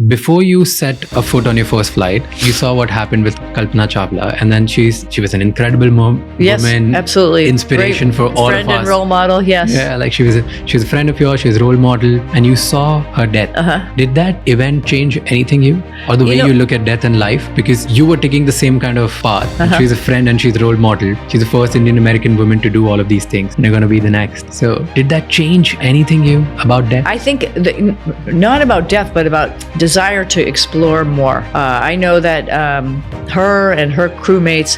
Before you set a foot on your first flight, you saw what happened with Kalpana Chawla, and then she was an incredible Yes, woman, absolutely. inspiration Great for all friend of us. and role model. Yes. Yeah, like she was a friend of yours, she was a role model, and you saw her death. Did that event change anything you, or the way you look at death and life? Because you were taking the same kind of path. She's a friend and she's a role model. She's the first Indian American woman to do all of these things, and you're going to be the next. So, did that change anything you about death? I think not about death, but about desire to explore more. I know that her and her crewmates,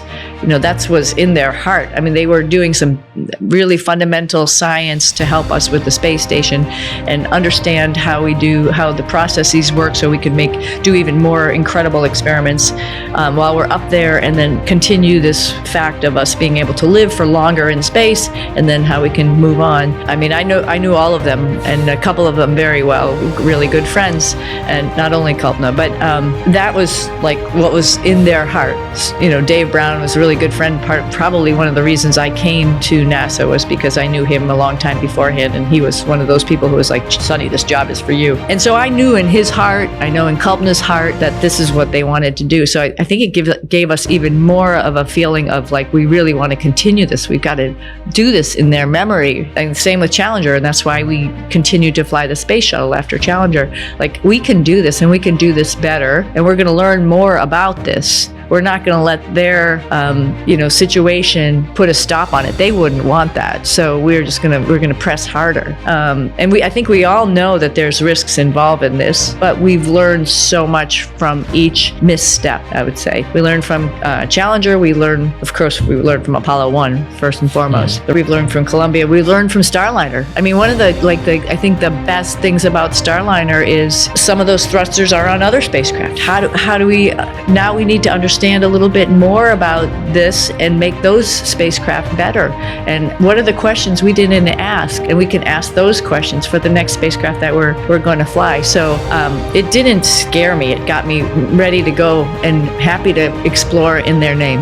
that was in their heart. I mean, they were doing some really fundamental science to help us with the space station and understand how the processes work, so we could do even more incredible experiments while we're up there, and then continue this fact of us being able to live for longer in space, and then how we can move on. I mean, I knew all of them, and a couple of them very well, really good friends, and not only Kalpana, but that was like what was in their heart. Dave Brown was a really good friend. Probably one of the reasons I came to NASA was because I knew him a long time beforehand, and he was one of those people who was like, Sonny, this job is for you. And so I knew in his heart, I know in Kalpana's heart, that this is what they wanted to do. So I think it gave us even more of a feeling of like, we really want to continue this. We've got to do this in their memory. And same with Challenger, and that's why we continued to fly the space shuttle after Challenger. Like, we can do this, and we can do this better, and we're going to learn more about this. We're not going to let their, situation put a stop on it. They wouldn't want that. So we're going to press harder. And I think we all know that there's risks involved in this, but we've learned so much from each misstep, I would say. We learned from Challenger. We learned from Apollo 1, first and foremost. We've learned from Columbia. We learned from Starliner. I mean, one of I think the best things about Starliner is some of those thrusters are on other spacecraft. How do we, now we need to understand a little bit more about this and make those spacecraft better. And what are the questions we didn't ask? And we can ask those questions for the next spacecraft that we're going to fly. So it didn't scare me. It got me ready to go and happy to explore in their name.